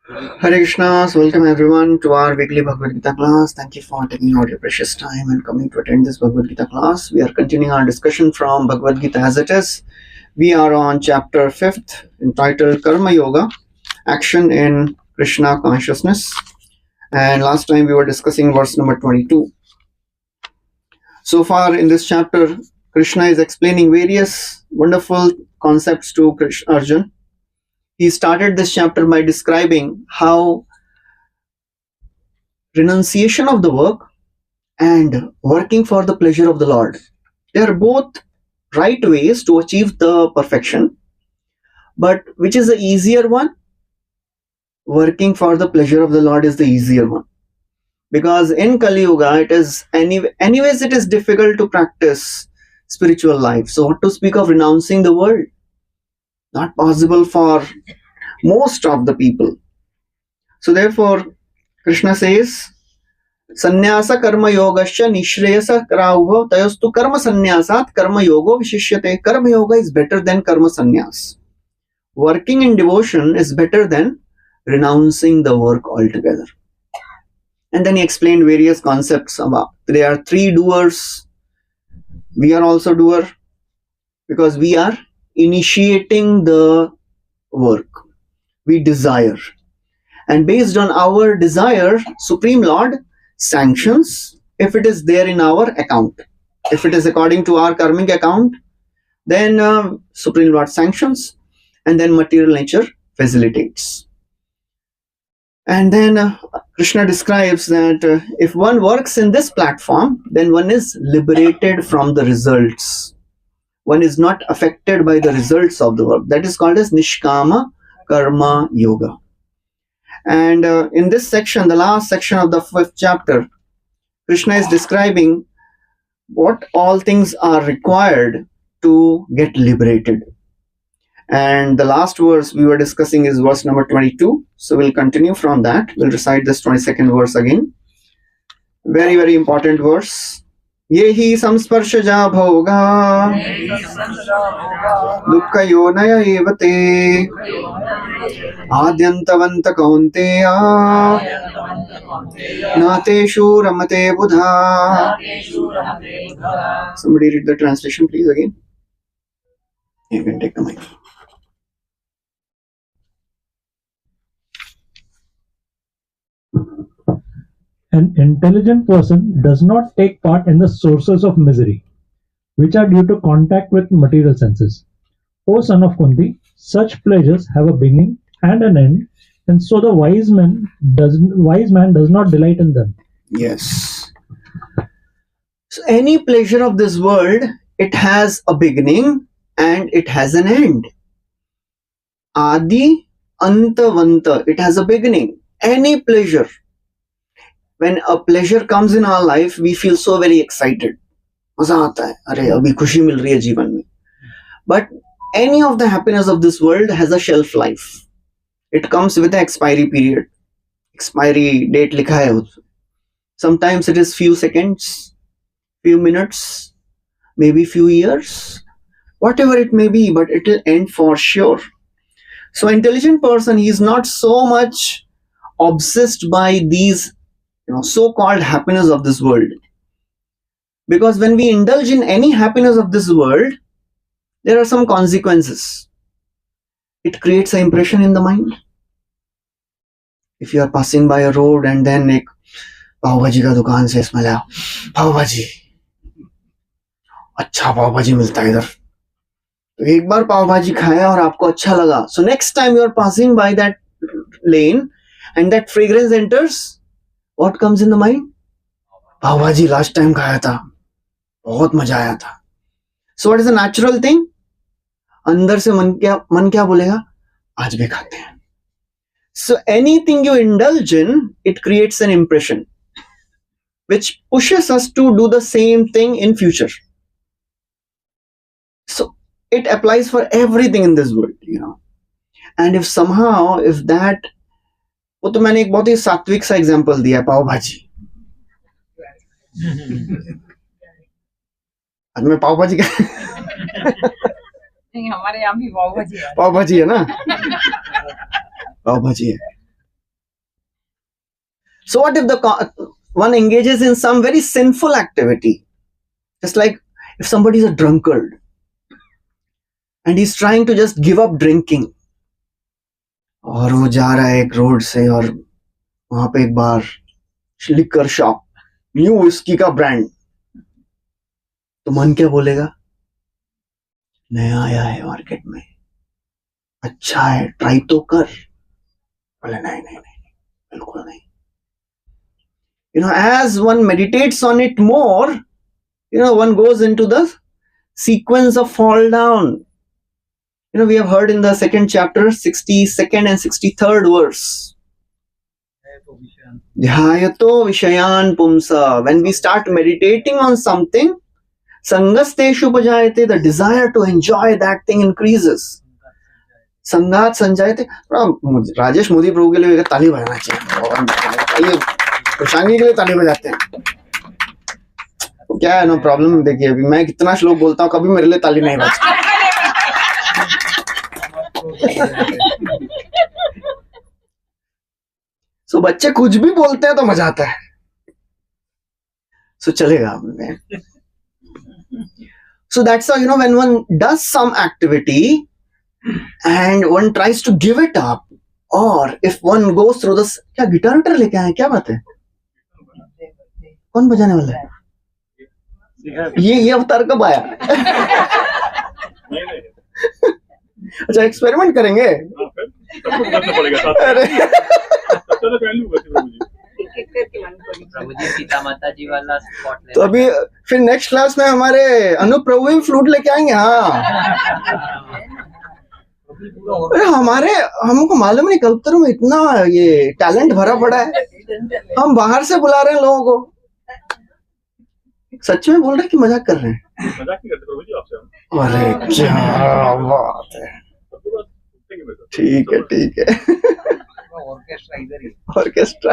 Hare Krishna, welcome everyone to our weekly Bhagavad Gita class. Thank you for taking out your precious time and coming to attend this Bhagavad Gita class. We are continuing our discussion from Bhagavad Gita as it is. We are on chapter 5th entitled Karma Yoga, Action in Krishna Consciousness. And last time we were discussing verse number 22. So far in this chapter, Krishna is explaining various wonderful concepts to Arjuna. He started this chapter by describing how renunciation of the work and working for the pleasure of the Lord, they are both right ways to achieve the perfection. But which is the easier one? Working for the pleasure of the Lord is the easier one. Because in Kali Yuga, it is anyways it is difficult to practice spiritual life. So what to speak of renouncing the world? Not possible for most of the people. So therefore, Krishna says, Sannyasa karma yogasya nishreyasa karauho tayostu karma sannyasat karma yogo vishishyate. Karma yoga is better than karma sannyas. Working in devotion is better than renouncing the work altogether. And then he explained various concepts about there are three doers. We are also doer because we are initiating the work. We desire. And based on our desire, Supreme Lord sanctions if it is there in our account. If it is according to our karmic account, then Supreme Lord sanctions, and then material nature facilitates. And then Krishna describes that if one works in this platform, then one is liberated from the results. One is not affected by the results of the work. That is called as Nishkama Karma Yoga. And in this section, the last section of the 5th chapter, Krishna is describing what all things are required to get liberated. And the last verse we were discussing is verse number 22. So we'll continue from that. We'll recite this 22nd verse again. Very, very important verse. Yehi samsparshaja bhoga dukkha yonaya evate adyantavanta kaunteya nateshu ramate buddha. Somebody read the translation please again. You can take the mic. An intelligent person does not take part in the sources of misery, which are due to contact with material senses. O son of Kunti, such pleasures have a beginning and an end, and so the wise man does not delight in them. Yes. So any pleasure of this world, it has a beginning and it has an end. Adi Antavanta, it has a beginning. Any pleasure. When a pleasure comes in our life, we feel so very excited. मजा आता है, अरे अभी खुशी मिल रही है जीवन में. But any of the happiness of this world has a shelf life. It comes with an expiry period. Expiry date लिखा है उसमें. Sometimes it is few seconds, few minutes, maybe few years, whatever it may be, but it will end for sure. So intelligent person, he is not so much obsessed by these so-called happiness of this world. Because when we indulge in any happiness of this world, there are some consequences. It creates an impression in the mind. If you are passing by a road and then एक पाव भाजी का दुकान से smell आया, पाव भाजी, अच्छा पाव भाजी मिलता है इधर, तो एक बार पाव भाजी खाया और आपको अच्छा लगा. So next time you are passing by that lane and that fragrance enters, what comes in the mind? पाव भाजी last time खाया था, बहुत मजा आया था. So what is the natural thing? अंदर से मन क्या बोलेगा? आज भी खाते हैं. So anything you indulge in, it creates an impression which pushes us to do the same thing in future. So it applies for everything in this world, And if somehow, if that, वो तो मैंने एक बहुत ही सात्विक सा example दिया, पाव भाजी. आज मैं पाव भाजी नहीं, हमारे यहाँ भी पाव भाजी है. पाव भाजी है ना. पाव भाजी है. So what if one engages in some very sinful activity? Just like if somebody is a drunkard and he's trying to just give up drinking, और वो जा रहा है एक रोड से और वहां पे एक बार लिकर शॉप, न्यू विस्की का ब्रांड, तो मन क्या बोलेगा? नया आया है मार्केट में, अच्छा है, ट्राई तो कर। बोले नहीं नहीं नहीं, बिल्कुल नहीं। As one meditates on it more, one goes into the sequence of fall down. We have heard in the second chapter, 62nd and 63rd verse. Dhyayato vishayan pumsa. When we start meditating on something, sangasteshu bhajayate, the desire to enjoy that thing increases. संगात संजायते। Rajesh Modi प्रभु के लिए ताली बजाना चाहिए, प्रशांगी के लिए ताली बजाते हैं। क्या है नो प्रॉब्लम? देखिए अभी मैं कितना श्लोक बोलता हूँ, कभी मेरे लिए ताली नहीं बजती। सो बच्चे कुछ भी बोलते हैं तो मजा आता है, सो चलेगा। So that's how when one does some activity and one tries to give it up, or if one goes through this, क्या गिटार विटार लेके आए? क्या बात है? कौन बजाने वाला है? ये अवतार कब आया? अच्छा एक्सपेरिमेंट करेंगे। अरे गीता माता जी वाला स्पॉट। तो अभी फिर नेक्स्ट क्लास में हमारे अनु प्रभु भी फ्लूट लेके आएंगे। हाँ अरे हमको मालूम नहीं कल्पतरु में इतना ये टैलेंट भरा पड़ा है, हम बाहर से बुला रहे हैं लोगों को। सच में बोल रहे कि मजाक कर रहे हैं? मजाक नहीं करते प्रभु जी आपसे हम। अरे क्या बात है, ठीक है ठीक है। Orchestra.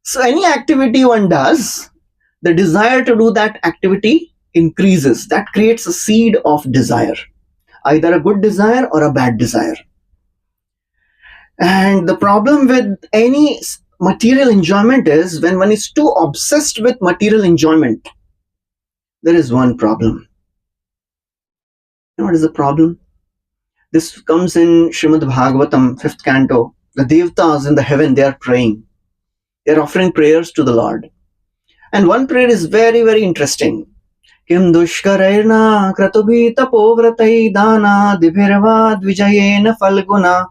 So any activity one does, the desire to do that activity increases. That creates a seed of desire, either a good desire or a bad desire. And the problem with any material enjoyment is when one is too obsessed with material enjoyment, there is one problem. What is the problem? This comes in Srimad Bhagavatam, 5th canto. The Devatas in the heaven, they are praying. They are offering prayers to the Lord. And one prayer is very, very interesting. Kim dushkarairna kratubhi tapovratai dana dibhirva dvijayena falguna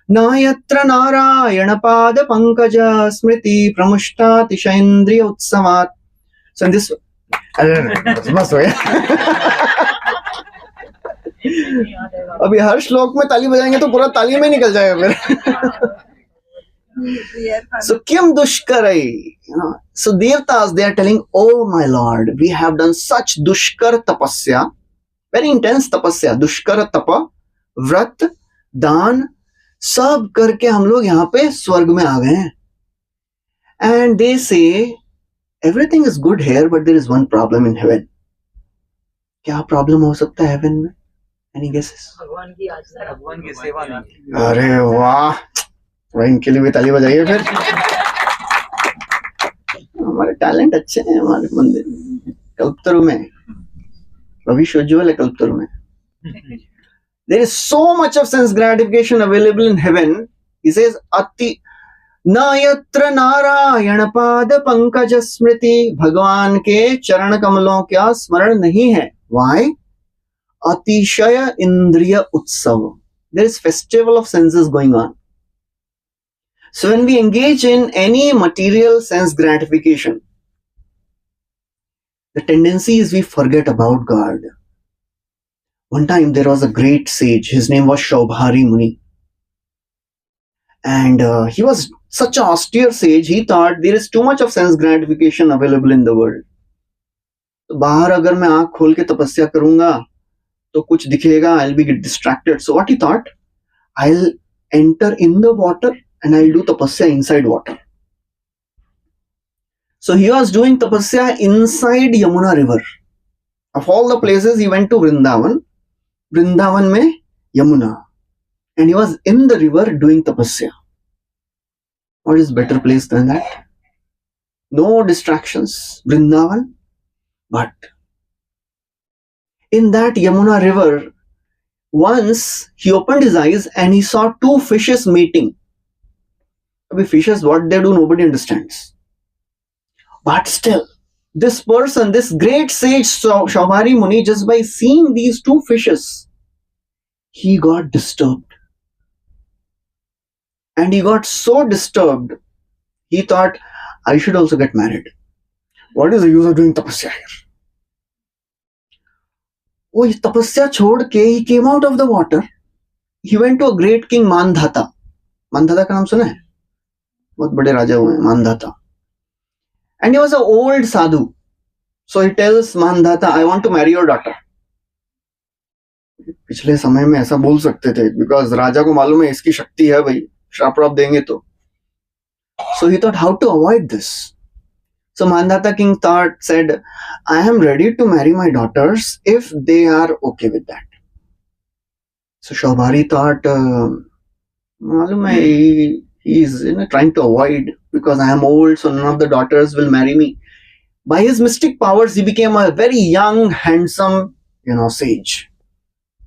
nayatra narayana pada pankaja smriti pramushtati shaindriya utsavat. So in this... मस्त हो गया। अभी हर श्लोक में ताली बजाएंगे तो पूरा ताली में निकल जाएगा फिर। So Kim Dushkarai, so Devatas, they are telling, oh my Lord, we have done such Dushkar tapasya, very intense tapasya, Dushkar tapa, vrat, दान, सब करके हम लोग यहाँ पे स्वर्ग में आ गए हैं। And they say, everything is good here, but there is one problem in heaven. क्या प्रॉब्लम हो सकता है हेवन में? Any guesses? भगवान की सेवा नहीं। अरे वाह, इनके लिए भी ताली बजाइए फिर। हमारे टैलेंट अच्छे हैं हमारे मंदिर कल्पतरु में, भविष्य उज्ज्वल है कल्पतरु में। There is so much of sense gratification available in heaven. He says, अति नयत्र नारायण पाद पंकज स्मृति, भगवान के चरण कमलों का स्मरण नहीं है। Why? अतिशय इंद्रिय उत्सव. There is festival of senses going on. So when we engage in any material sense gratification, the tendency is we forget about God. One time there was a great sage, his name was Shaubhari Muni. And he was such an austere sage, he thought there is too much of sense gratification available in the world. तो बाहर अगर मैं आँख खोल के तपस्या करूंगा तो कुछ दिखेगा, I'll be get distracted. So what he thought, I'll enter in the water and I'll do tapasya inside water. So he was doing tapasya inside Yamuna river. Of all the places, he went to Vrindavan. Vrindavan में Yamuna. And he was in the river doing tapasya. What is better place than that? No distractions, Vrindavan. But in that Yamuna river, once he opened his eyes and he saw two fishes mating. Fishes, what they do, nobody understands. But still, this person, this great sage Shaubhari Muni, just by seeing these two fishes, he got disturbed. And he got so disturbed, he thought, I should also get married. What is the use of doing tapasya here? वो तपस्या छोड़ के he came out of the water. He went to a great king Mandhata. Mandhata का नाम सुना है? बहुत बड़े राजा हुए हैं Mandhata. And he was an old sadhu. So he tells Mandhata, I want to marry your daughter. पिछले समय में ऐसा बोल सकते थे because राजा को मालूम है इसकी शक्ति है भाई, श्राप देंगे तो. So he thought how to avoid this. So Mandhata king said, I am ready to marry my daughters if they are okay with that. So Shaubhari thought, मालूम है he is trying to avoid because I am old, so none of the daughters will marry me. By his mystic powers, he became a very young, handsome, sage.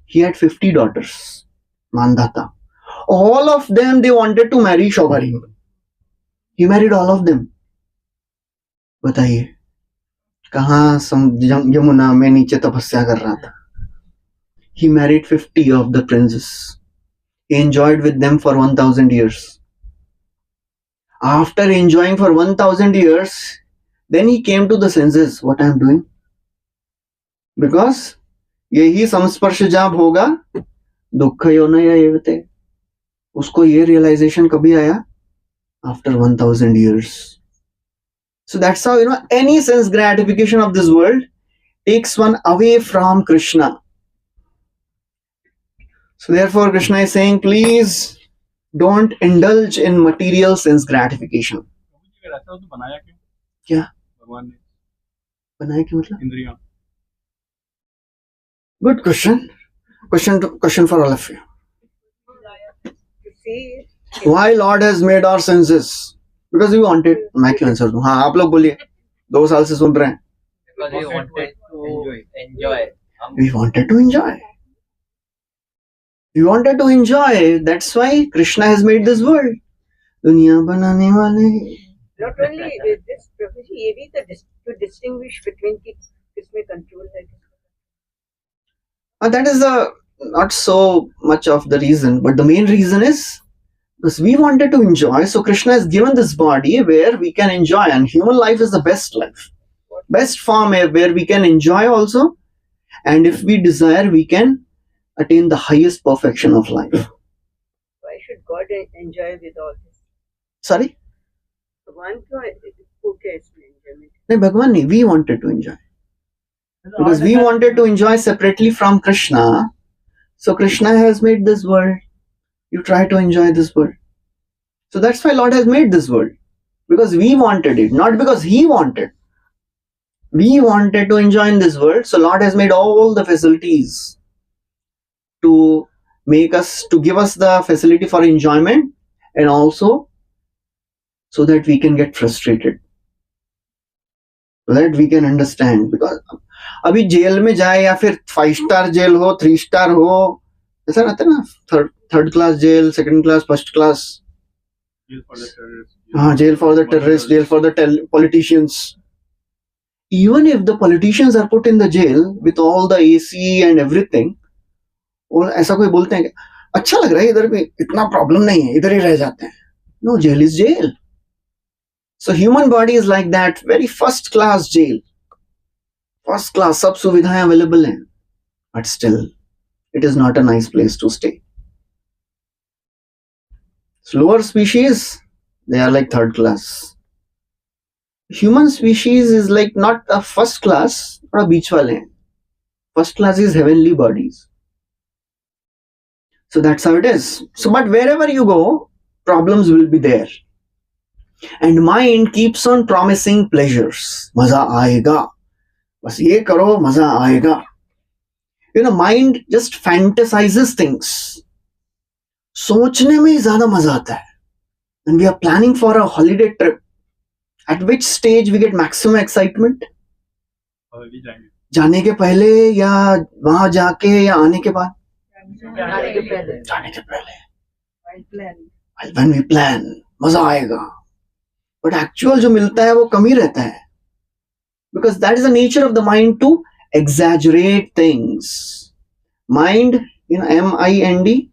He had 50 daughters, Mandhata. All of them, they wanted to marry Shaubhari. He married all of them. बताइए कहाँ यमुना में नीचे तपस्या कर रहा था. He married 50 of the princes. He enjoyed with them for 1000 years. After enjoying for 1000 years, then he came to the senses, what I am doing. Because यही संस्पर्श जब होगा दुख योनयते. उसको ये realization कभी आया? After 1000 years. So that's how, any sense gratification of this world takes one away from Krishna. So therefore Krishna is saying, please don't indulge in material sense gratification. क्या? बनाया क्यों मतलब? Good question. Question for all of you. Why Lord has made our senses? Because we wanted. मैं क्यों answer दूं? हाँ आप लोग बोलिए. 2 साल से सुन रहे हैं. Because we wanted to enjoy. We wanted to enjoy. We wanted to enjoy. That's why Krishna has made this world. दुनिया बनाने वाले. Not only this, Prabhuji, ये भी to distinguish between किसमें control है. That is not so much of the reason, but the main reason is because we wanted to enjoy. So Krishna has given this body where we can enjoy, and human life is the best life, best form where we can enjoy also, and if we desire, we can attain the highest perfection of life. Why should God enjoy with all this? Sorry? भगवान को क्या इसमें enjoyment? नहीं भगवान नहीं, we wanted to enjoy. Because we wanted to enjoy separately from Krishna. So Krishna has made this world. You try to enjoy this world. So that's why Lord has made this world. Because we wanted it, not because He wanted. We wanted to enjoy in this world. So Lord has made all the facilities to give us the facility for enjoyment, and also so that we can get frustrated. So that we can understand. Because अभी jail में जाए या फिर 5 star jail हो 3 star हो, ऐसा रहता है ना, third class jail, second class, first class. Jail for the terrorists, jail for the politicians. Even if the politicians are put in the jail with all the AC and everything, और ऐसा कोई बोलते हैं कि अच्छा लग रहा है इधर भी, इतना प्रॉब्लम नहीं है, इधर ही रह जाते हैं. No, jail is jail. So human body is like that, very first class jail. First class, सब सुविधाएं available हैं, but still, it is not a nice place to stay. Lower species, they are like third class. Human species is like not a first class, or a beach wale. First class is heavenly bodies. So that's how it is. So, but wherever you go, problems will be there. And mind keeps on promising pleasures. Maza aayega. बस ये करो मजा आएगा. Mind just fantasizes things. सोचने में ही ज्यादा मजा आता है. when we are planning for a holiday trip, at which stage we get maximum excitement? अभी जाएंगे जाने के पहले या वहां जाके या आने के बाद? जाने के पहले जाने के पहले. while planning. When we plan, मजा आएगा. But actual जो मिलता है वो कम ही रहता है. Because that is the nature of the mind to exaggerate things. Mind, M-I-N-D,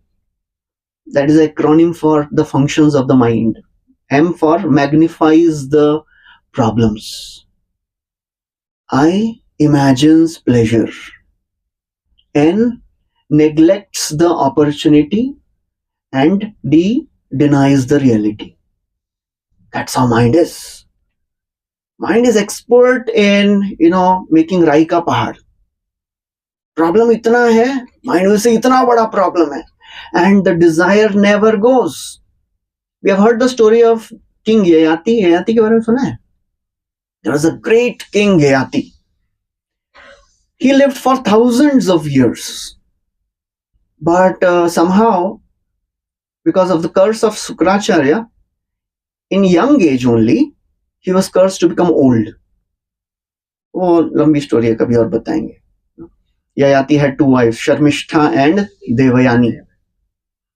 that is an acronym for the functions of the mind. M for magnifies the problems. I imagines pleasure. N neglects the opportunity. And D denies the reality. That's how mind is. Mind is expert in, making राई का पहाड़. Problem इतना है, mind में से इतना बड़ा problem है. And the desire never goes. We have heard the story of King Yayati. Yayati के बारे में सुना है? There was a great king Yayati. He lived for thousands of years. But somehow, because of the curse of Sukracharya, in young age only, he was cursed to become old. वो लंबी story है, कभी और बताएंगे. Yayati had two wives, Sharmishtha and Devayani.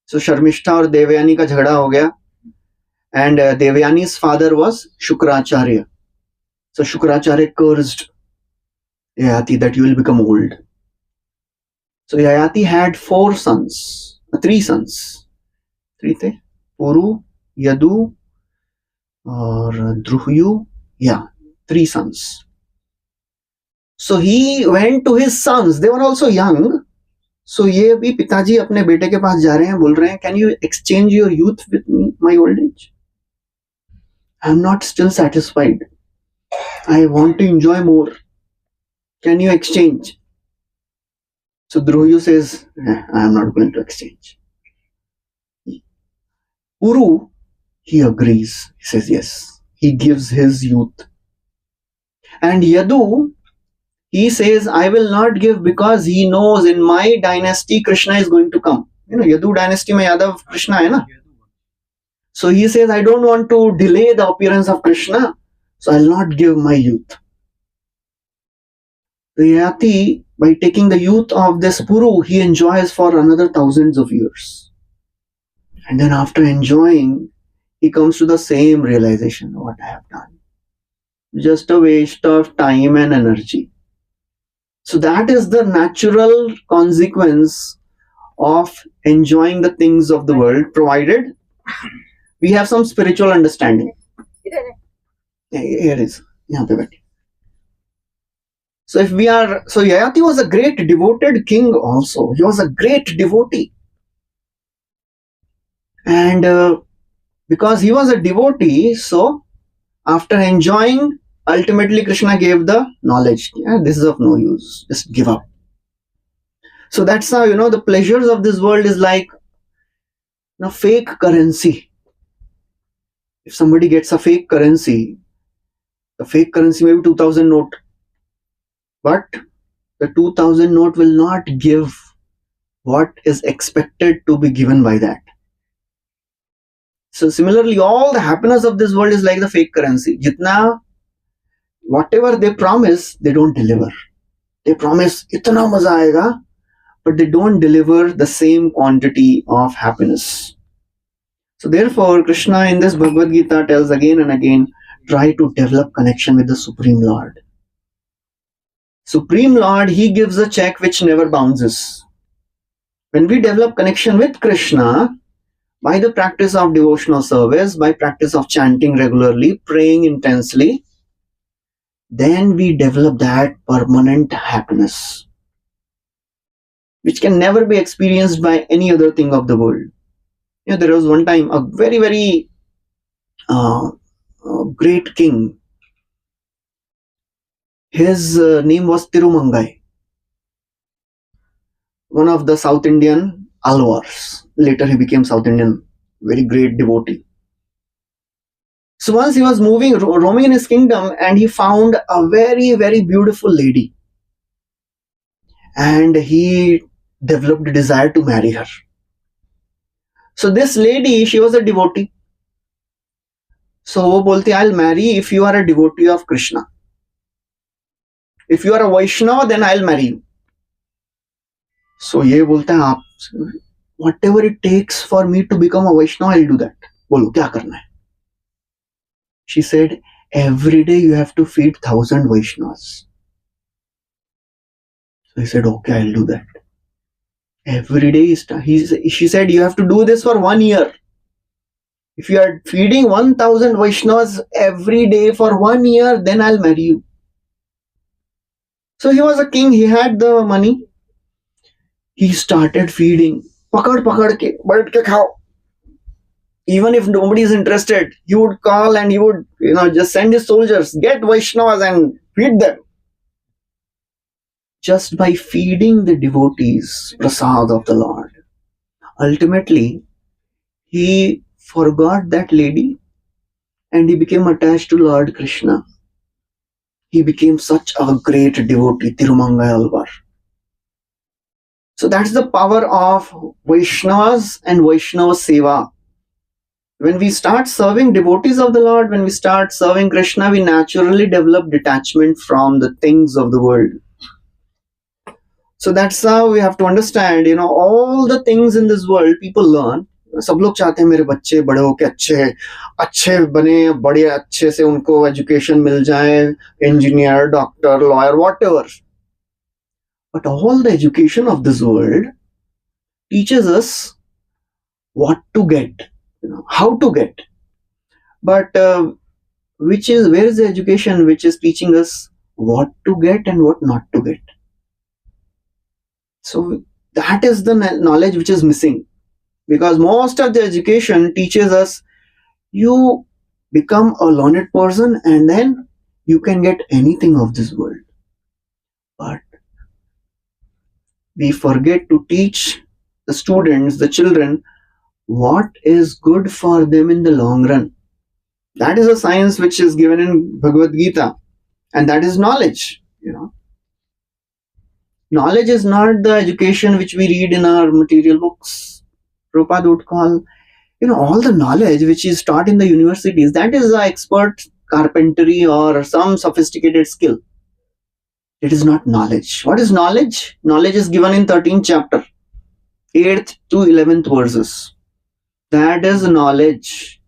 So Sharmishtha और देवयानी का झगड़ा हो गया. And Devayani's father was Shukracharya. So Shukracharya cursed Yayati that you will become old. So Yayati had three sons. Three थे, Puru, Yadu, और Druhyu. Yeah, three sons. So he went to his sons. They were also young. So ये भी पिताजी अपने बेटे के पास जा रहे हैं, बोल रहे हैं, can you exchange your youth with me, my old age? I am not still satisfied. I want to enjoy more. Can you exchange? So Druhyu says, I am not going to exchange. Puru, he agrees. He says yes. He gives his youth. And Yadu, he says, I will not give because he knows in my dynasty Krishna is going to come. Yadu dynasty mein Yadav Krishna hai na. So he says, I don't want to delay the appearance of Krishna, so I'll not give my youth. Yayati, by taking the youth of this Puru, he enjoys for another thousands of years. And then after enjoying, he comes to the same realization, what I have done. Just a waste of time and energy. So that is the natural consequence of enjoying the things of the world, provided we have some spiritual understanding. Here is. यहाँ पे बैठिए. So Yayati was a great devoted king also. He was a great devotee. And because he was a devotee, so after enjoying, ultimately Krishna gave the knowledge. This is of no use. Just give up. So that's how, the pleasures of this world is like fake currency. If somebody gets a fake currency, the fake currency may be 2000 note. But the 2000 note will not give what is expected to be given by that. So similarly, all the happiness of this world is like the fake currency. Whatever they promise, they don't deliver. They promise, itna maza aayega, but they don't deliver the same quantity of happiness. So therefore, Krishna in this Bhagavad Gita tells again and again, try to develop connection with the Supreme Lord. Supreme Lord, he gives a check which never bounces. When we develop connection with Krishna, by the practice of devotional service, by practice of chanting regularly, praying intensely, then we develop that permanent happiness, which can never be experienced by any other thing of the world. There was one time a very, very great king. His name was Tirumangai, one of the South Indian Alvars. Later he became South Indian, very great devotee. So once he was roaming in his kingdom, and he found a very, very beautiful lady. And he developed a desire to marry her. So this lady, she was a devotee. So वो बोलती I'll marry if you are a devotee of Krishna. If you are a Vaishnava, then I'll marry you. So ये बोलता है आप whatever it takes for me to become a Vaishnava, I'll do that. बोलो क्या करना है? She said, every day you have to feed 1,000 Vaishnavas. So he said, okay, I'll do that. Every day she said, you have to do this for 1 year. If you are feeding 1,000 Vaishnavas every day for 1 year, then I'll marry you. So he was a king, he had the money. He started feeding. Pakad ke, bait ke khao. Even if nobody is interested, he would call and he would, just send his soldiers, get Vaishnavas and feed them. Just by feeding the devotees, prasad of the Lord. Ultimately, he forgot that lady and he became attached to Lord Krishna. He became such a great devotee, Tirumangai Alvar. So that's the power of Vaishnavas and Vaishnava Seva. When we start serving devotees of the Lord, when we start serving Krishna, we naturally develop detachment from the things of the world. So that's how we have to understand, all the things in this world people learn. सब लोग चाहते हैं मेरे बच्चे बड़े होके अच्छे बने, बड़े अच्छे से उनको एजुकेशन मिल जाए, engineer, doctor, lawyer, whatever. But all the education of this world teaches us what to get, how to get. But where is the education which is teaching us what to get and what not to get? So that is the knowledge which is missing. Because most of the education teaches us you become a learned person and then you can get anything of this world. But we forget to teach the students, the children, what is good for them in the long run. That is a science which is given in Bhagavad Gita, and that is knowledge. Knowledge is not the education which we read in our material books. Prabhupada would call, all the knowledge which is taught in the universities, that is the expert carpentry or some sophisticated skill. It is not knowledge. What is knowledge? Knowledge is given in 13th chapter, 8th to 11th verses. That is knowledge.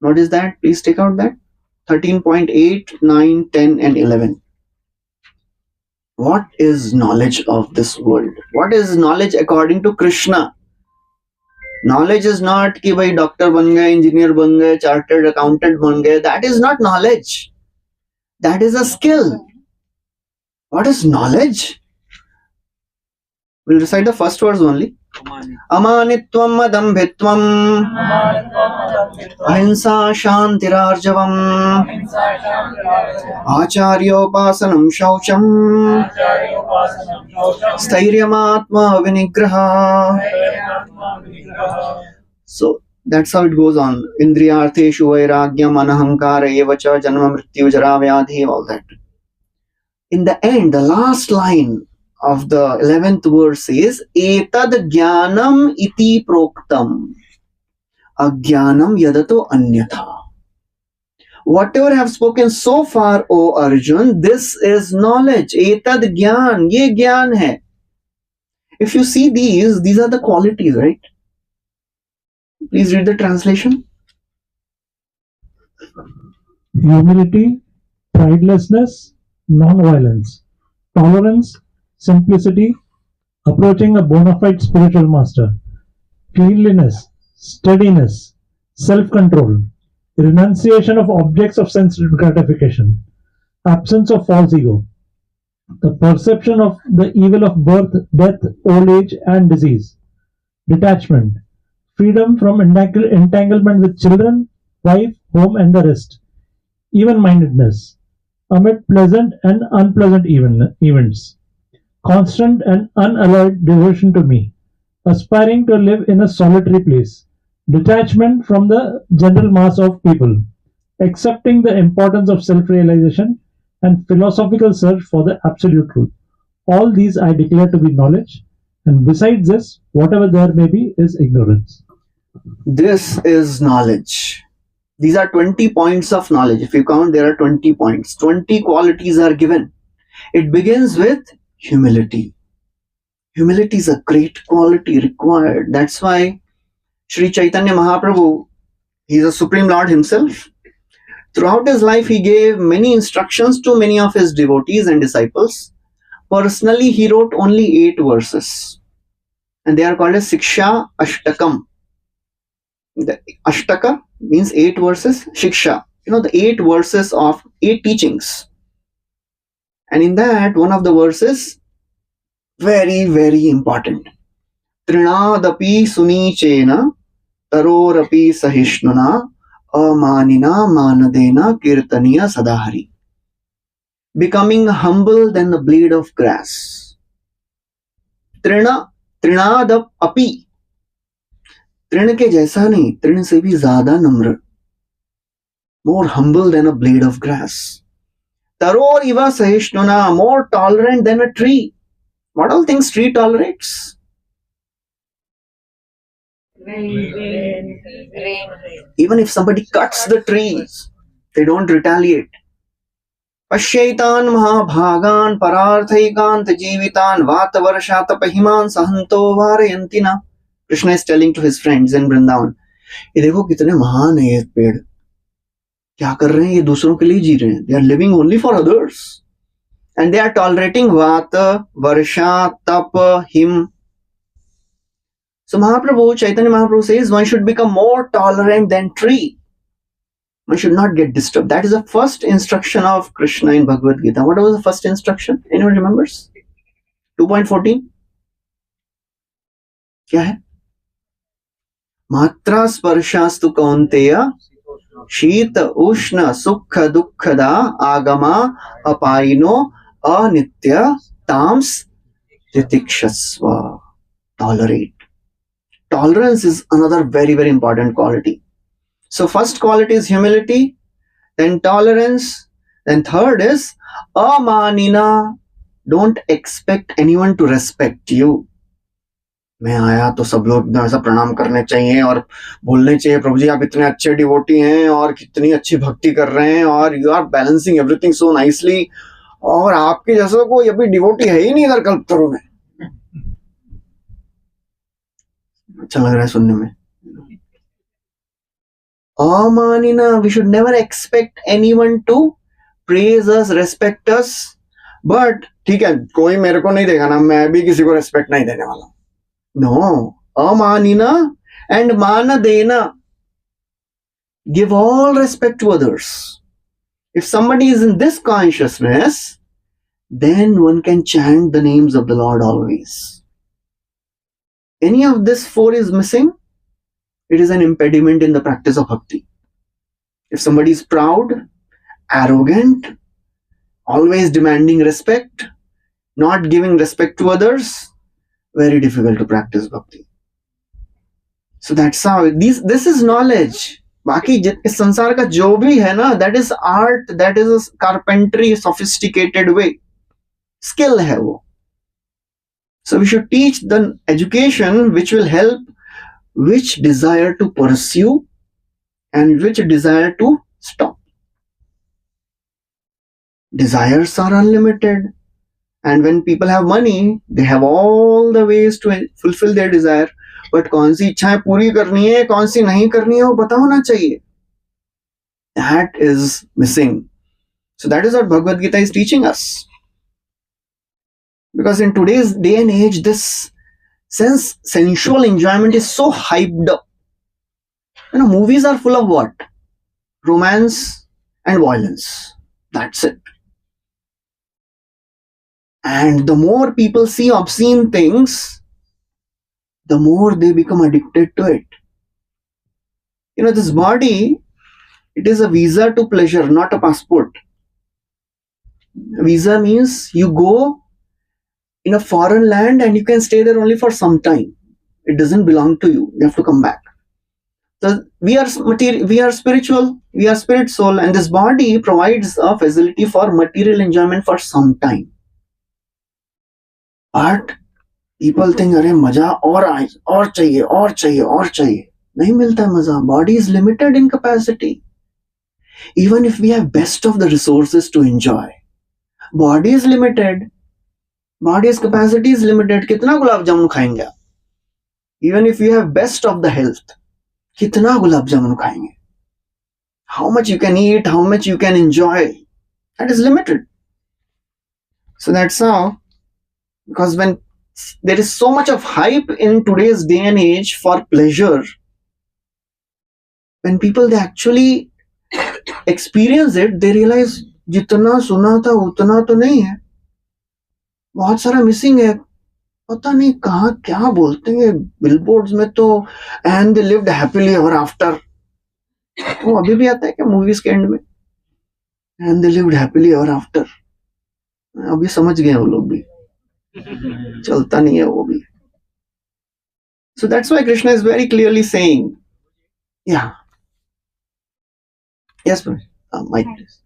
What is that? Please take out that. 13.8, 9, 10 and 11. What is knowledge of this world? What is knowledge according to Krishna? Knowledge is not कि भाई doctor बन गए, engineer बन गए, chartered accountant बन गए. That is not knowledge. That is a skill. What is knowledge? We'll recite the first verse only. Amanitvam madambhitvam ahimsa shantirarjavam acharyopasanam shaucham sthairyamatma vinigraha. So that's how it goes on. Indriyartheshu vairagyam anahankara evacha janma mrityu jara vyadhi, all that. In the end, the last line of the 11th verse is etad jnanam iti proktam ajnanam yadato anyatha. Whatever I have spoken so far, O Arjun, this is knowledge. Etad jnan, ye jnan hai. If you see these are the qualities, right? Please read the translation. Humility, pridelessness, non-violence, tolerance, simplicity, approaching a bona fide spiritual master, cleanliness, steadiness, self-control, renunciation of objects of sense gratification, absence of false ego, the perception of the evil of birth, death, old age, and disease, detachment, freedom from entanglement with children, wife, home, and the rest, even-mindedness, amid pleasant and unpleasant events, constant and unalloyed devotion to me, aspiring to live in a solitary place, detachment from the general mass of people, accepting the importance of self-realization and philosophical search for the absolute truth. All these I declare to be knowledge, and besides this, whatever there may be is ignorance. This is knowledge. These are 20 points of knowledge. If you count, there are 20 points. 20 qualities are given. It begins with humility. Humility is a great quality required. That's why Sri Chaitanya Mahaprabhu, he is a Supreme Lord himself. Throughout his life, he gave many instructions to many of his devotees and disciples. Personally, he wrote only 8 verses. And they are called as Siksha Ashtakam. The Ashtaka means 8 verses. Shiksha, the 8 verses of 8 teachings. And in that, one of the verses, very, very important. Trinadapi sunichena tarorapi sahishnuna amanina manadena kirtaniya sadahari. Becoming humble than the blade of grass. Trinadap api. Trin के जैसा नहीं, तृण से भी ज्यादा नम्र. More humble than a blade of grass. Taror iva sahishnuna, more tolerant than a tree. What all things tree tolerates? Rain. Even if somebody cuts the trees, they don't retaliate. Pashyaitan mahabhagan pararthaikant jivitan vatavarshataphiman sahanto varayantina. Krishna is telling to his friends in Vrindavan, ये देखो कितने महान है ये पेड़, क्या कर रहे हैं ये, दूसरों के लिए जी रहे हैं. They are living only for others. And they are tolerating vata, varsha, tapa, him. So Chaitanya Mahaprabhu says one should become more tolerant than tree. One should not get disturbed. That is the first instruction of Krishna in Bhagavad Gita. What was the first instruction? Anyone remembers? 2.14? क्या है? मात्रा स्पर्शास्तु कौन्तेय शीत उष्ण सुख दुःखदा आगमा अपायिनो अनित्य ताम्स तितिक्षस्व. Tolerate. Tolerance is another very, very important quality. So first quality is humility, then tolerance, then third is amanina. Don't expect anyone to respect you. मैं आया तो सब लोग एकदम ऐसा प्रणाम करने चाहिए और बोलने चाहिए, प्रभु जी आप इतने अच्छे डिवोटी हैं और कितनी अच्छी भक्ति कर रहे हैं और you are balancing everything so nicely, और आपके जैसा कोई अभी डिवोटी है ही नहीं इधर कल्पतरु में. अच्छा लग रहा है सुनने में. Amanina, we should never expect anyone to praise us, respect us. But ठीक है, कोई मेरे को नहीं देगा ना, मैं भी किसी को रेस्पेक्ट नहीं देने वाला. No, amanina and manadena. Give all respect to others. If somebody is in this consciousness, then one can chant the names of the Lord always. Any of this 4 is missing, it is an impediment in the practice of bhakti. If somebody is proud, arrogant, always demanding respect, not giving respect to others, very difficult to practice bhakti. So that's how this is knowledge. बाकी इस संसार का जो भी है ना, that is art, that is a carpentry, sophisticated way. Skill है वो. So we should teach the education which will help which desire to pursue and which desire to stop. Desires are unlimited. And when people have money, they have all the ways to fulfill their desire. But कौन सी इच्छाएं पूरी करनी है, कौन सी नहीं करनी है, वो पता होना चाहिए. That is missing. So that is what Bhagavad Gita is teaching us. Because in today's day and age, this sensual enjoyment is so hyped up. Movies are full of what? Romance and violence. That's it. And the more people see obscene things, the more they become addicted to it. This body, it is a visa to pleasure, not a passport. Visa means you go in a foreign land and you can stay there only for some time. It doesn't belong to you. You have to come back. So we are spiritual, we are spirit soul, and this body provides a facility for material enjoyment for some time. But people think, अरे मजा और चाहिए, और चाहिए, और चाहिए. नहीं मिलता है मजा. Body is limited in capacity. Even if we have best of the resources to enjoy, body is limited. Body's capacity is limited. कितना गुलाब जामुन खाएंगे आप? Even if you have best of the health, कितना गुलाब जामुन खाएंगे? How much you can eat, how much you can enjoy, that is limited. So that's how, because when there is so much of hype in today's day and age for pleasure, when people they actually experience it, they realize जितना सुना था उतना तो नहीं है, बहुत सारा missing है. पता नहीं कहाँ क्या बोलते हैं बिलबोर्ड्स में तो, and they lived happily ever after. वो अभी भी आता है क्या मूवीज के एंड में, and they lived happily ever after? अभी समझ गए वो लोग भी, चलता नहीं है वो भी. So that's why Krishna is very clearly saying, yeah. Yes, please. Mike, please.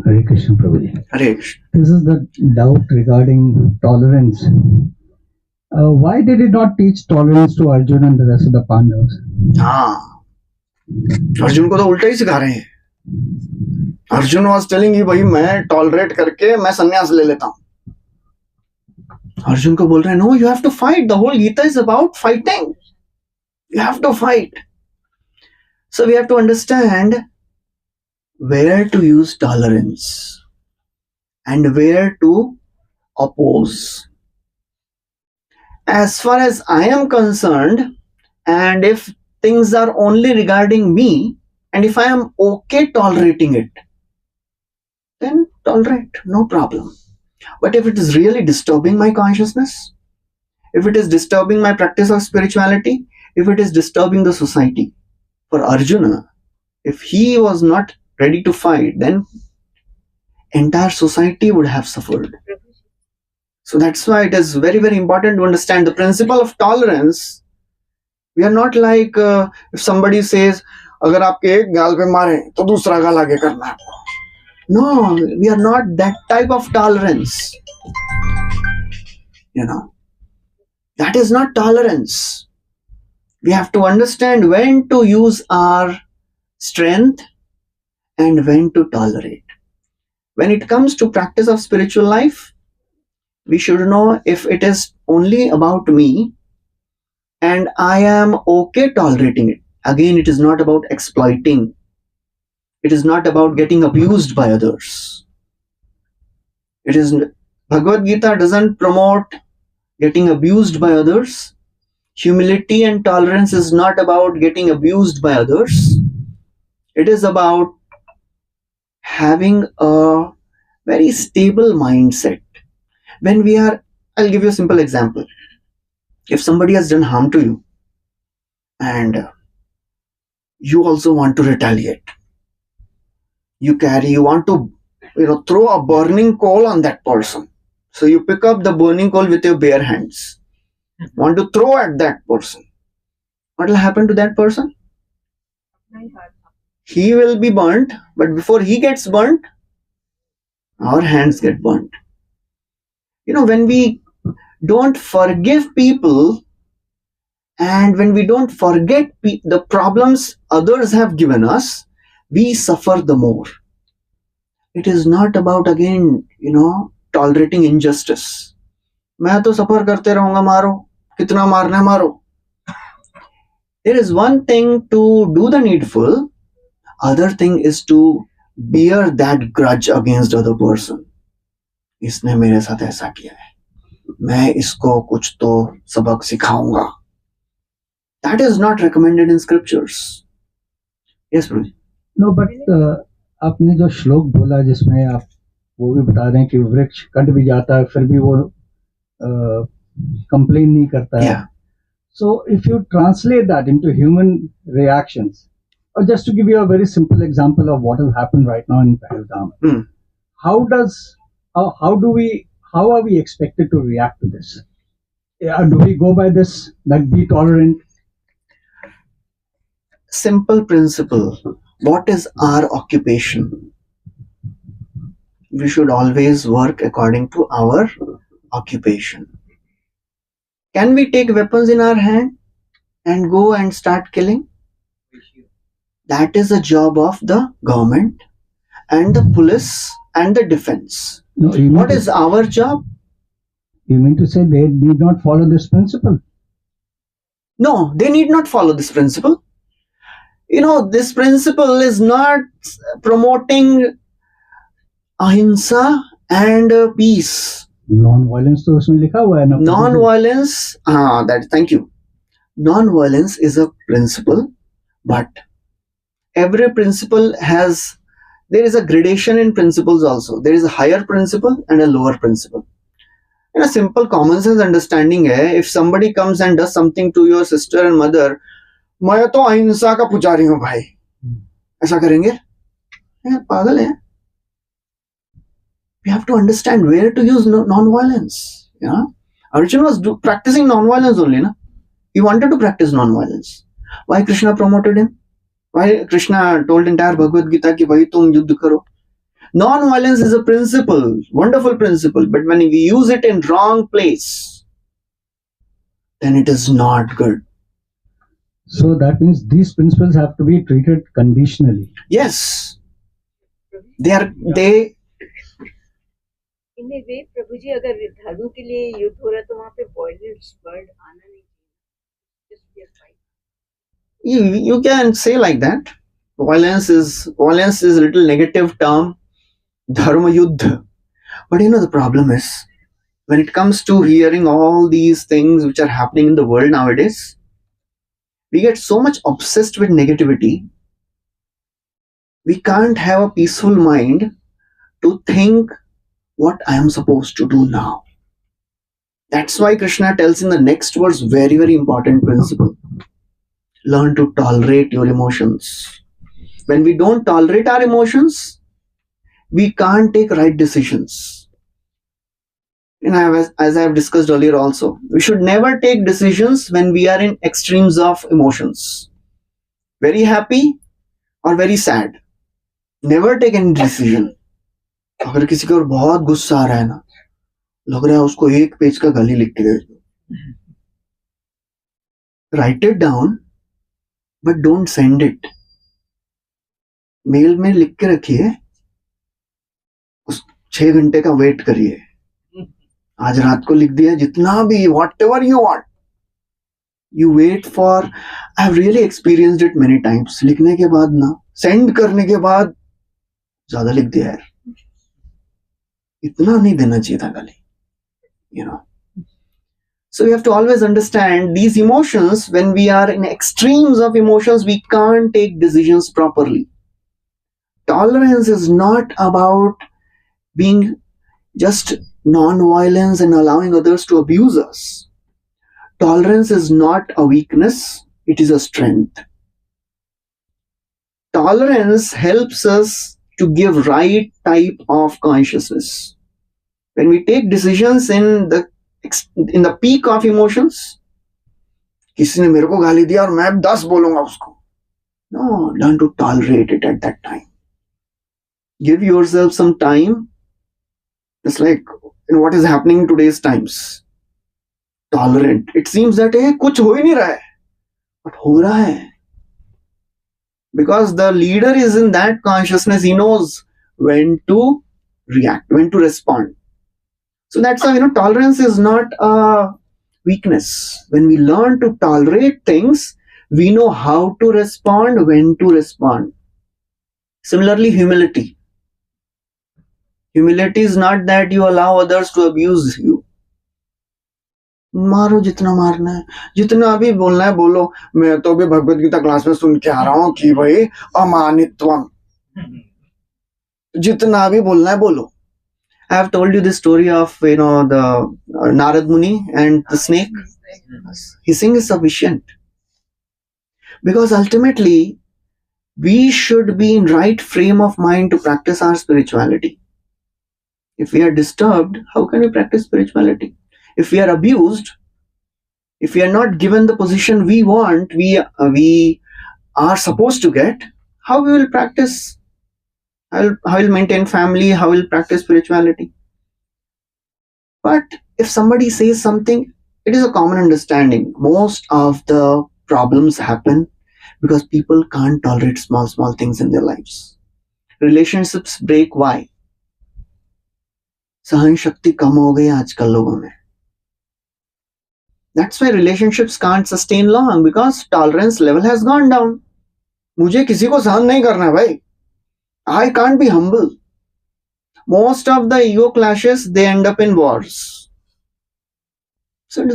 Hare Krishna, Prabhuji. Hare Krishna. This is the doubt regarding tolerance. Why did he not teach tolerance to Arjuna and the rest of the Pandavas? हाँ, अर्जुन को तो उल्टा ही सिखा रहे हैं. Arjun was telling you, भाई मैं tolerate करके मैं संन्यास ले लेता हूँ. अर्जुन को बोल रहे हैं, no, you have to fight. The whole Gita is about fighting. You have to fight. So we have to understand where to use tolerance and where to oppose. As far as I am concerned, and if things are only regarding me, and if I am okay tolerating it, then tolerate, no problem. But if it is really disturbing my consciousness, if it is disturbing my practice of spirituality, if it is disturbing the society, for Arjuna, if he was not ready to fight, then entire society would have suffered. So that's why it is very, very important to understand the principle of tolerance. We are not like if somebody says, अगर आपके एक गाल पे मारे तो दूसरा गाल आगे करना है. No, we are not that type of tolerance. That is not tolerance. We have to understand when to use our strength and when to tolerate. When it comes to practice of spiritual life, we should know if it is only about me and I am okay tolerating it. Again, it is not about exploiting. It is not about getting abused by others. Bhagavad Gita doesn't promote getting abused by others. Humility and tolerance is not about getting abused by others. It is about having a very stable mindset. I'll give you a simple example. If somebody has done harm to you and you also want to retaliate, you want to throw a burning coal on that person. So you pick up the burning coal with your bare hands, want to throw at that person. What will happen to that person? He will be burnt, but before he gets burnt, our hands get burnt. When we don't forgive people and when we don't forget the problems others have given us, we suffer the more. It is not about, again, tolerating injustice. मैं तो सफर करते रहूंगा, मारो, कितना मारना है मारो. There is one thing to do the needful, other thing is to bear that grudge against the other person. इसने मेरे साथ ऐसा किया है, मैं इसको कुछ तो सबक सिखाऊंगा. That is not recommended in scriptures. Yes, Prabhuji. No, but आपने जो श्लोक बोला जिसमें आप वो भी बता रहे हैं कि वृक्ष कट भी जाता है फिर भी वो कंप्लेन नहीं करता है. Yeah. So if you translate that into human reactions, or just to give you a very simple example of what has happened right now in Pahalgam, how are we expected to react to this? Do we go by this, like be tolerant? Simple principle. What is our occupation? we should always work according to our occupation. Can we take weapons in our hand and go and start killing? That is the job of the government and the police and the defense. No, What is our job? You mean to say they need not follow this principle? No, they need not follow this principle. This principle is not promoting ahimsa and peace. Non-violence तो उसमें लिखा हुआ है ना. Non-violence, thank you. Non-violence is a principle, but every principle there is a gradation in principles also. There is a higher principle and a lower principle. A simple common sense understanding है, if somebody comes and does something to your sister and mother, मैं तो अहिंसा का पुजारी हूँ भाई, ऐसा करेंगे? पागल है. We have to understand where to use non-violence. Arjuna was practicing non-violence only. He wanted to practice non-violence. Why Krishna promoted him? Why Krishna told entire Bhagavad Gita कि भाई तुम युद्ध करो? Non-violence is a principle, wonderful principle, but when we use it in wrong place, then it is not good. So that means these principles have to be treated conditionally. Yes, they In a way, प्रभु जी अगर धर्म के लिए युद्ध हो रहा तो वहाँ पे violence word आना नहीं चाहिए. Just be a fight. you can say like that. Violence is a little negative term. Dharma yuddha. But the problem is, when it comes to hearing all these things which are happening in the world nowadays, we get so much obsessed with negativity. We can't have a peaceful mind to think what I am supposed to do now. That's why Krishna tells in the next verse very, very important principle. Learn to tolerate your emotions. When we don't tolerate our emotions, we can't take right decisions. As I have discussed earlier also, we should never take decisions when we are in extremes of emotions. Very happy or very sad. Never take any decision. अगर किसी को बहुत गुस्सा आ रहा है ना, लग रहा है उसको एक पेज का गाली लिख के दे दो. Write it down, but don't send it. Mail में लिख के रखिए, 6 घंटे का वेट करिए. आज रात को लिख दिया, जितना भी whatever you want, you wait for. I have really experienced it many times. लिखने के बाद ना, send करने के बाद ज्यादा लिख दिया यार, इतना नहीं देना चाहिए था गाली. So we have to always understand these emotions. When we are in extremes of emotions, we can't take decisions properly. Tolerance is not about being just non-violence and allowing others to abuse us. Tolerance is not a weakness, it is a strength. Tolerance helps us to give right type of consciousness. When we take decisions in the peak of emotions, किसी ने मेरे को गाली दिया और मैं 10 बोलूंगा उसको. No, learn to tolerate it at that time. Give yourself some time. It's like what is happening in today's times. Tolerant. It seems that कुछ हो ही नहीं रहा है, but हो रहा है. Because the leader is in that consciousness, he knows when to react, when to respond. So that's how, tolerance is not a weakness. When we learn to tolerate things, we know how to respond, when to respond. Similarly, humility. Humility is not that you allow others to abuse you. मारो जितना मारना है, जितना भी बोलना है बोलो. मैं तो अभी भगवद गीता क्लास में सुन के आ रहा हूँ कि भाई अमानित्वम, जितना भी बोलना है बोलो. I have told you the story of the Narad Muni and the snake. Hissing is sufficient, because ultimately we should be in right frame of mind to practice our spirituality. If we are disturbed, how can we practice spirituality? If we are abused, if we are not given the position we want, we are supposed to get, how we will practice I will maintain family, how I will practice spirituality. But if somebody says something, it is a common understanding. Most of the problems happen because people can't tolerate small things in their lives. Relationships break. Why? सहन शक्ति कम हो गई आजकल लोगों में. That's why relationships can't sustain long, because tolerance level has gone down. मुझे किसी को सहन नहीं करना है भाई. I can't be humble. Most of the ego clashes, they end up in wars. So it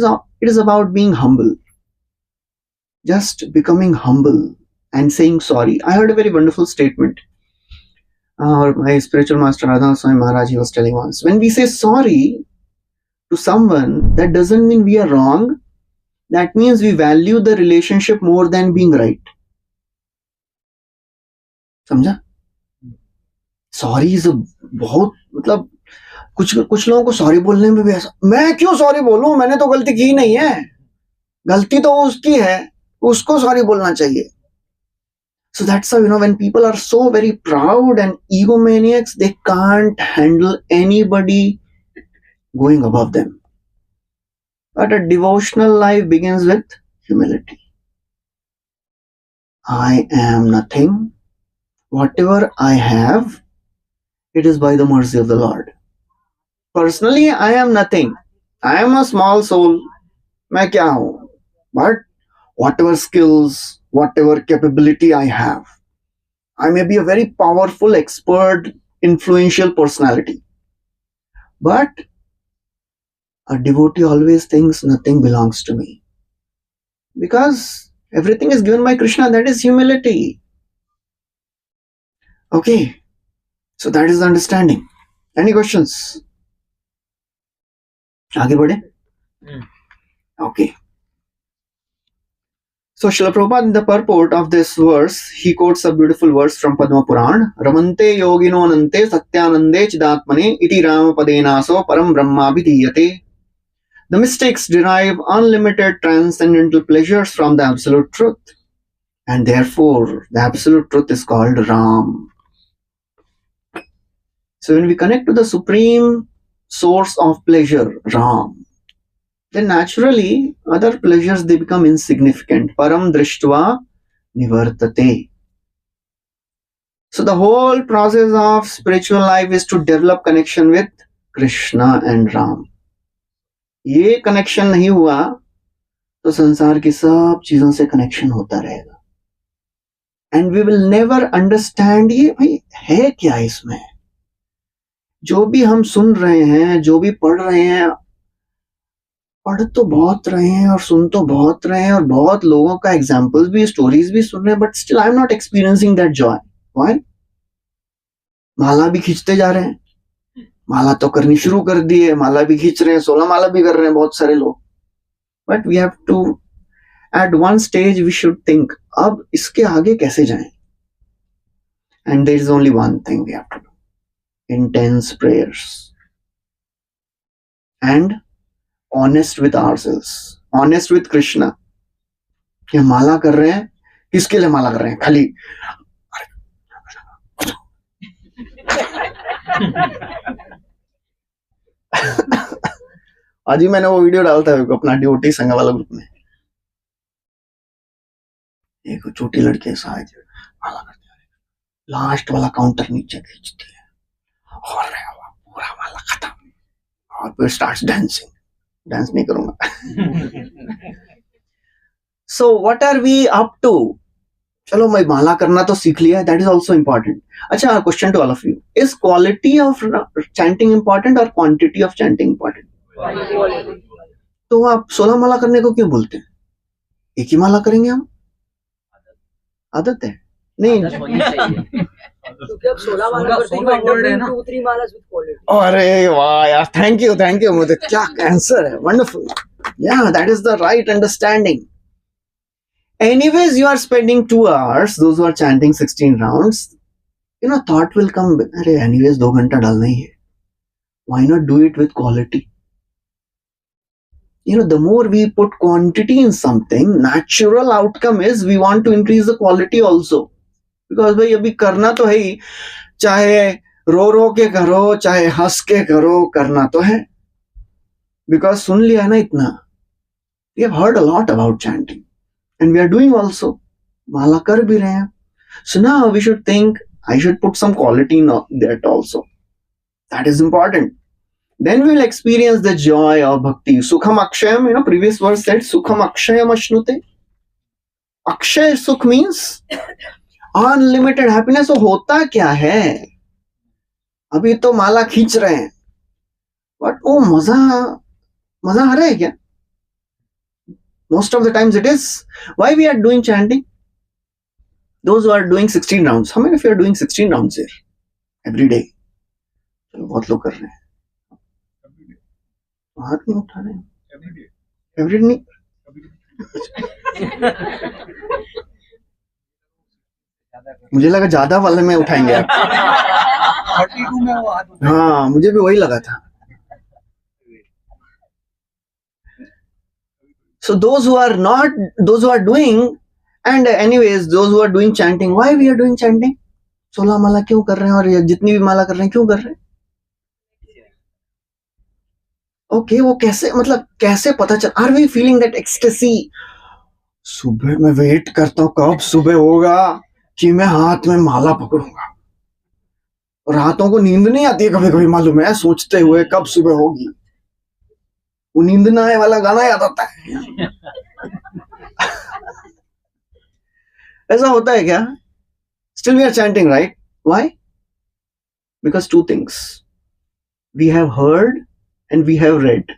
is about being humble. Just becoming humble and saying sorry. I heard a very wonderful statement. My spiritual master Radha Swami Maharaj, he was telling once, when we say sorry to someone, that doesn't mean we are wrong. That means we value the relationship more than being right. समझा? Sorry is बहुत, मतलब कुछ लोगों को sorry बोलने में भी ऐसा, मैं क्यों सॉरी बोलूं, मैंने तो गलती की नहीं है. गलती तो उसकी है, उसको सॉरी बोलना चाहिए. So that's how, when people are so very proud and egomaniacs, they can't handle anybody going above them. But a devotional life begins with humility. I am nothing. Whatever I have, it is by the mercy of the Lord. Personally, I am nothing. I am a small soul. मैं क्या हूँ? But whatever skills, whatever capability I have, I may be a very powerful, expert, influential personality. But a devotee always thinks nothing belongs to me, because everything is given by Krishna. That is humility. Okay, so that is the understanding. Any questions? आगे बढ़े? Okay. So Srila Prabhupada, in the purport of this verse, he quotes a beautiful verse from Padma Puran. Ramante yogino nante satyanande chidatmane iti ramapadenaso param brahma vidhiyate. The mystics derive unlimited transcendental pleasures from the absolute truth. And therefore, the absolute truth is called Ram. So when we connect to the supreme source of pleasure, Ram, then naturally other pleasures, they become insignificant. Param drishtva nivartate. So the whole process of spiritual life is to develop connection with Krishna and Ram. ये connection नहीं हुआ तो संसार की सब चीजों से connection होता रहेगा. And we will never understand ये भाई है क्या इसमें. जो भी हम सुन रहे हैं, जो भी पढ़ रहे हैं, पढ़ तो बहुत रहे हैं और सुन तो बहुत रहे हैं और बहुत लोगों का एग्जाम्पल्स भी, स्टोरीज भी सुन रहे हैं, but still I am not experiencing that joy. Why? माला भी खींचते जा रहे हैं, माला तो करनी शुरू कर दी है, माला भी खींच रहे हैं, 16 माला भी कर रहे हैं बहुत सारे लोग. But we have to, at one stage we should think, अब इसके आगे कैसे जाएं. And there is only one thing we have to do, intense prayers and honest with ourselves, honest with Krishna. कि हम माला कर रहे हैं, किसके लिए माला कर रहे हैं? खाली आज ही मैंने वो वीडियो डालता है अपना ड्यूटी संघ वाला ग्रुप में. एक छोटी लड़की शायद माला करती है, लास्ट वाला काउंटर नीचे खींचती है और पूरा माला खत्म, और फिर स्टार्ट्स डांसिंग. डांस नहीं करूंगा. So what are we up to? चलो मैं माला करना तो सीख लिया, दैट इज ऑल्सो इम्पोर्टेंट. अच्छा, question to all of you, is quality of chanting important और क्वांटिटी ऑफ चैंटिंग इंपॉर्टेंट? तो आप 16 माला करने को क्यों बोलते हैं? एक ही माला करेंगे हम, आदत है नहीं. क्योंकि अब 16 माला करते हैं, 2-3 माला विद क्वालिटी. अरे वाह यार, थैंक यू मुझे, क्या आंसर है, वंडरफुल. या that is the right understanding. Anyways, you are spending 2 hours, those who are chanting 16 rounds, thought will come, अरे anyways 2 घंटा डालना ही है. Why not do it with quality? The more we put quantity in something, natural outcome is we want to increase the quality also. Because भाई अभी करना तो है ही, चाहे रो रो के करो, चाहे हंस के करो, करना तो है, बिकॉज सुन लिया ना इतना. We have heard a lot about chanting and we are doing also. माला कर भी रहे हैं. So now we should think I should put some quality in that also. That is important. Then we will experience the joy of bhakti. Sukham akshayam, previous verse said, Sukham akshayam ashnute. Akshay sukh means unlimited happiness. So होता क्या है? अभी तो माला खींच रहे हैं, but वो मजा आ रहा है क्या? Most of the times it is. Why we are doing chanting? Those who are doing 16 rounds. How many of you are doing 16 rounds here? Every day. चलो बहुत लोग कर रहे हैं. हाथ नहीं उठा रहे हैं. एवरी नहीं. मुझे लगा ज्यादा वाले में उठाएंगे आप. 32 में वो हाथ हाँ, मुझे भी वही लगा था. So those who are doing, and anyways those who are doing chanting, why we are doing chanting? 16 माला क्यों कर रहे हैं, और जितनी भी माला कर रहे हैं क्यों कर रहे हैं? ओके, वो कैसे, मतलब कैसे पता चल? Are we feeling that ecstasy? सुबह मैं वेट करता हूँ कब सुबह होगा कि मैं हाथ में माला पकड़ूंगा, और हाथों को नींद नहीं आती है कभी कभी, मालूम है, सोचते हुए कब सुबह होगी. वो नींद ना आए वाला गाना याद आता है. ऐसा होता है क्या? Still we are chanting, right? Why? Because two things. We have heard and we have read.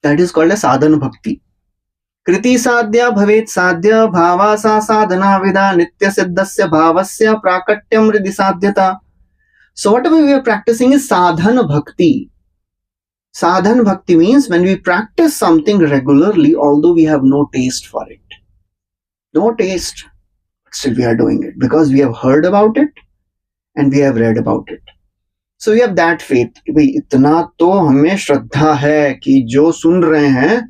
That is called a sadhana bhakti. Kriti sadhya bhavet sadhya bhavasa sadhana vida nitya siddhasya bhavasya prakatyam riddhi sadhyata. So whatever we are practicing is sadhana bhakti. Sadhana bhakti means when we practice something regularly, although we have no taste for it. No taste. Still we are doing it because we have heard about it and we have read about it. So we have that faith कि भाई इतना तो हमें श्रद्धा है कि जो सुन रहे हैं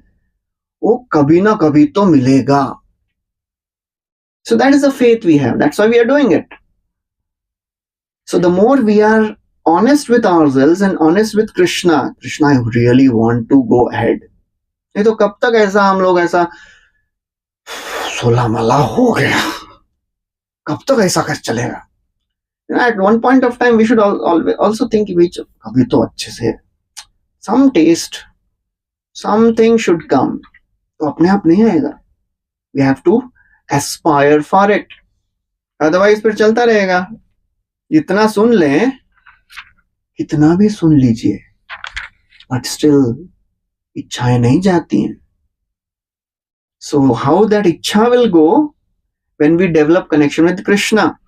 वो कभी ना कभी तो मिलेगा. So that is the faith we have. That's why we are doing it. So the more we are honest with ourselves and honest with Krishna, I really want to go ahead. नहीं तो कब तक ऐसा हम लोग ऐसा 16 माला हो गया, कब तक ऐसा कर चलेगा? At one point of time we should also think which अभी तो अच्छे से some taste, something should come. तो अपने आप नहीं आएगा. We have to aspire for it. Otherwise फिर चलता रहेगा. जितना सुन लें, कितना भी सुन लीजिए, but still इच्छाएं नहीं जाती हैं. So how that इच्छा will go when we develop connection with Krishna?